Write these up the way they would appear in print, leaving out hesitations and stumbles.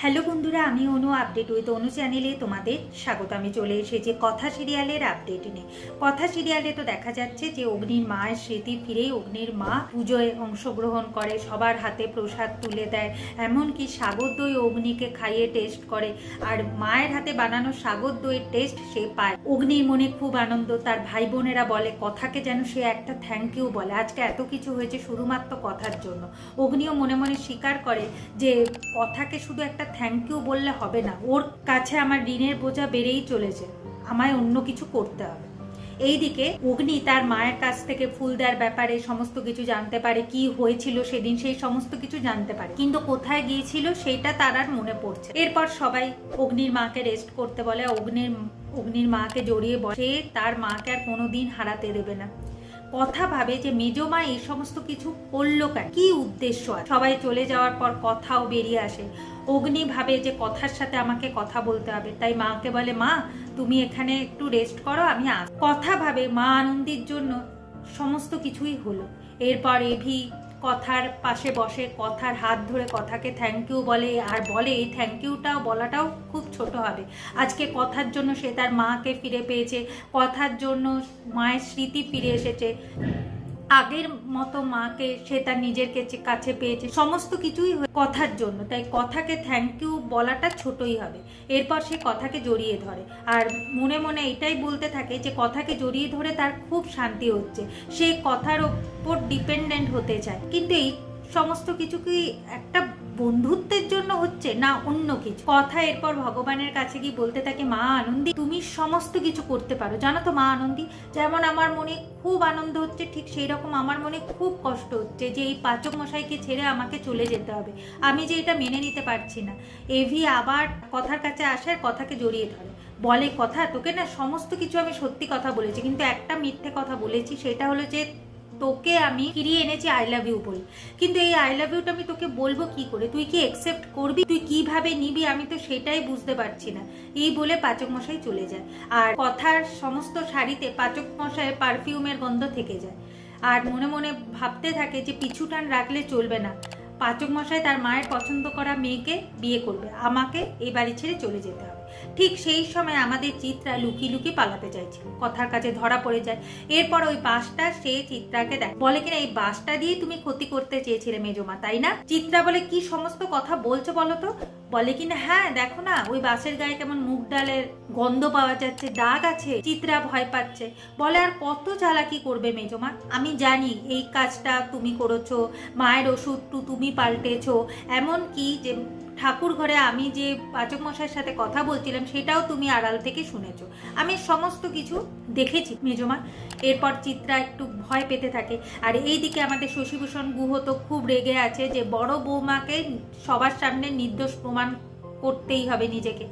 Hello বন্ধুরা, আমি অনু update with অনু চ্যানেলে তোমাদের স্বাগত। আমি চলে এসেছি কথা সিরিয়ালের আপডেট নিয়ে। কথা সিরিয়ালে তো দেখা যাচ্ছে যে অগ্নির মায়ের স্মৃতি ফিরেই অগ্নির মা পুজোয় অংশগ্রহণ করে, সবার হাতে প্রসাদ তুলে দেয়, এমনকি সাগর দই অগ্নিকে খাইয়ে টেস্ট করে, আর মায়ের হাতে বানানো সাগর দইয়ের টেস্ট সে পায়। অগ্নির মনে খুব আনন্দ, তার ভাই বোনেরা বলে কথাকে যেন সে একটা থ্যাংক ইউ বলে, আজকে এত কিছু হয়েছে শুধুমাত্র কথার জন্য। অগ্নিও মনে মনে স্বীকার করে যে কথাকে শুধু একটা থ্যাংক ইউ বললে হবে না, ওর কাছে আমার ঋণের বোঝা বেড়েই চলেছে, আমায় অন্য কিছু করতে হবে। এইদিকে অগ্নি তার মায়ের কাছ থেকে ফুল দেওয়ার ব্যাপারে সমস্ত কিছু জানতে পারে, কি হয়েছিল সেদিন সেই সমস্ত কিছু জানতে পারে, কিন্তু কোথায় গিয়েছিল সেটা তার আর মনে পড়ছে। এরপর সবাই অগ্নির মাকে রেস্ট করতে বলে, অগ্নির মাকে জড়িয়ে বসে, তার মাকে আর কোনোদিন হারাতে দেবে না। কথা ভাবে যে মেজো মা এই সমস্ত কিছু করলো কেন, কি উদ্দেশ্য। সবাই চলে যাওয়ার পর কথাও বেরিয়ে আসে। অগ্নি ভাবে যে কথার সাথে আমাকে কথা বলতে হবে, তাই মাকে বলে, মা তুমি এখানে একটু রেস্ট করো, আমি আস। কথা ভাবে মা আনন্দের জন্য সমস্ত কিছুই হলো। এরপর এভি কথার পাশে বসে, কথার হাত ধরে কথাকে থ্যাংক ইউ বলে, আর বলে এই থ্যাংক ইউটাও বলাটাও খুব ছোট হবে। আজকে কথার জন্য সে তার মাকে ফিরে পেয়েছে, কথার জন্য মায়ের স্মৃতি ফিরে এসেছে, আগের মতো মাকে সে তার নিজের কাছে পেয়েছে, সমস্ত কিছুই কথার জন্য। তাই কথাকে থ্যাংক ইউ বলাটা ছোটই হবে। এরপর সে কথাকে জড়িয়ে ধরে, আর মনে মনে এটাই বলতে থাকে যে কথাকে জড়িয়ে ধরে তার খুব শান্তি হচ্ছে, সে কথার ওপর ডিপেন্ডেন্ট হতে চায়। কিন্তু এই সমস্ত কিছু কি একটা বন্ধুত্বের জন্য হচ্ছে না অন্য কিছু? কথা এরপর ভগবানের কাছে গিয়ে বলতে থাকে, মা আনন্দী তুমি সমস্ত কিছু করতে পারো, জানো তো মা আনন্দী, যেমন আমার মনে খুব আনন্দ হচ্ছে ঠিক সেই রকম আমার মনে খুব কষ্ট হচ্ছে যে এই পাচক মশাইকে ছেড়ে আমাকে চলে যেতে হবে, আমি যে এটা মেনে নিতে পারছি না। এভি আবার কথার কাছে আসে, কথাকে জড়িয়ে ধরে, বলে কথা তোকে না সমস্ত কিছু আমি সত্যি কথা বলেছি, কিন্তু একটা মিথ্যে কথা বলেছি, সেটা হলো যে তোকে আমি ফিরিয়ে এনেছি আই লাভ ইউ বলে, কিন্তু এই আই লাভ ইউটা আমি তোকে বলবো কি করে, তুই কি অ্যাকসেপ্ট করবি, তুই কিভাবে নিবি, আমি তো সেটাই বুঝতে পারছি না। এই বলে পাচক মশাই চলে যায়, আর কথার সমস্ত শাড়িতে পাচক মশাইয়ের পারফিউমের গন্ধ থেকে যায়। আর মনে মনে ভাবতে থাকে যে পিছু টান রাখলে চলবে না, পাচক মশাই তার মায়ের পছন্দ করা মেয়েকে বিয়ে করবে, আমাকে এই বাড়ি ছেড়ে চলে যেতে হবে। ঠিক সেই সময় আমাদের চিত্রা লুকিয়ে লুকিয়ে পালাতে চাইছে, কথার কাছে ধরা পড়ে যায়। এরপর ওই বাসটা সে চিত্রাকে দেয়, বলে কিনা এই বাসটা দিয়ে তুমি ক্ষতি করতে চেয়েছিলে মেজমা, তাই না? চিত্রা বলে কি সমস্ত কথা বলছো বলো তো? বলে কিনা হ্যাঁ দেখো না ওই বাসের গায়ে কেমন মুগ ডালের গন্ধ পাওয়া যাচ্ছে, দাগ আছে। চিত্রা ভয় পাচ্ছে, বলে আর কত চালাকি করবে মেজমা, আমি জানি এই কাজটা তুমি করেছো, মায়ের ওষুধ তুমি পাল্টেছো, এমন কি যে ঠাকুর ঘরে আমি যে পাচক মশাইয়ের সাথে কথা বলছিলাম সেটাও তুমি আড়াল থেকে শুনেছো, আমি সমস্ত কিছু দেখেছি মেজমা। এরপর চিত্রা একটু ভয় পেতে থাকে। আর এইদিকে আমাদের শশীভূষণ গুহ তো খুব রেগে আছে যে বড় বৌমাকে সবার সামনে নির্দোষ প্রমাণ করতেই হবে নিজেকে,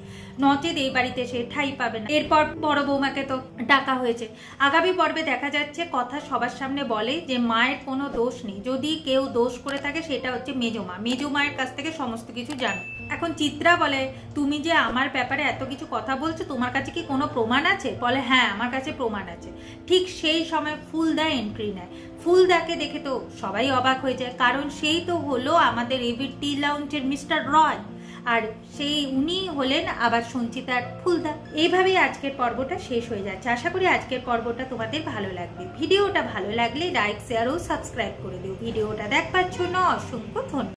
নচেত এই বাড়িতে সে ঠাই পাবে না। এরপর বড় বৌমাকে তো ডাকা হয়েছে। আগামী পর্বে দেখা যাচ্ছে কথা সবার সামনে বলে যে মায়ের কোনো দোষ নেই, যদি কেউ দোষ করে থাকে সেটা হচ্ছে মেজমা, মেজমায়ের কাছ থেকে সমস্ত কিছু জানো। এখন চিত্রা বলে তুমি যে আমার ব্যাপারে এত কিছু কথা বলছো, তোমার কাছে কি কোনো প্রমাণ আছে? বলে হ্যাঁ আমার কাছে প্রমাণ আছে। ঠিক সেই সময় ফুলদা এন্ট্রি নেয়। ফুলদাকে দেখে তো সবাই অবাক হয়ে যায়, কারণ সেই তো হলো আমাদের এভির টি লাউঞ্জের মিস্টার রয়, আর সেই উনি হলেন আবার সঞ্চিতার ফুলদা। এইভাবেই আজকের পর্বটা শেষ হয়ে যাচ্ছে। আশা করি আজকের পর্বটা তোমাদের ভালো লাগবে। ভিডিওটা ভালো লাগলে লাইক শেয়ার ও সাবস্ক্রাইব করে দিও। ভিডিওটা দেখবার জন্য অসংখ্য ধন্যবাদ।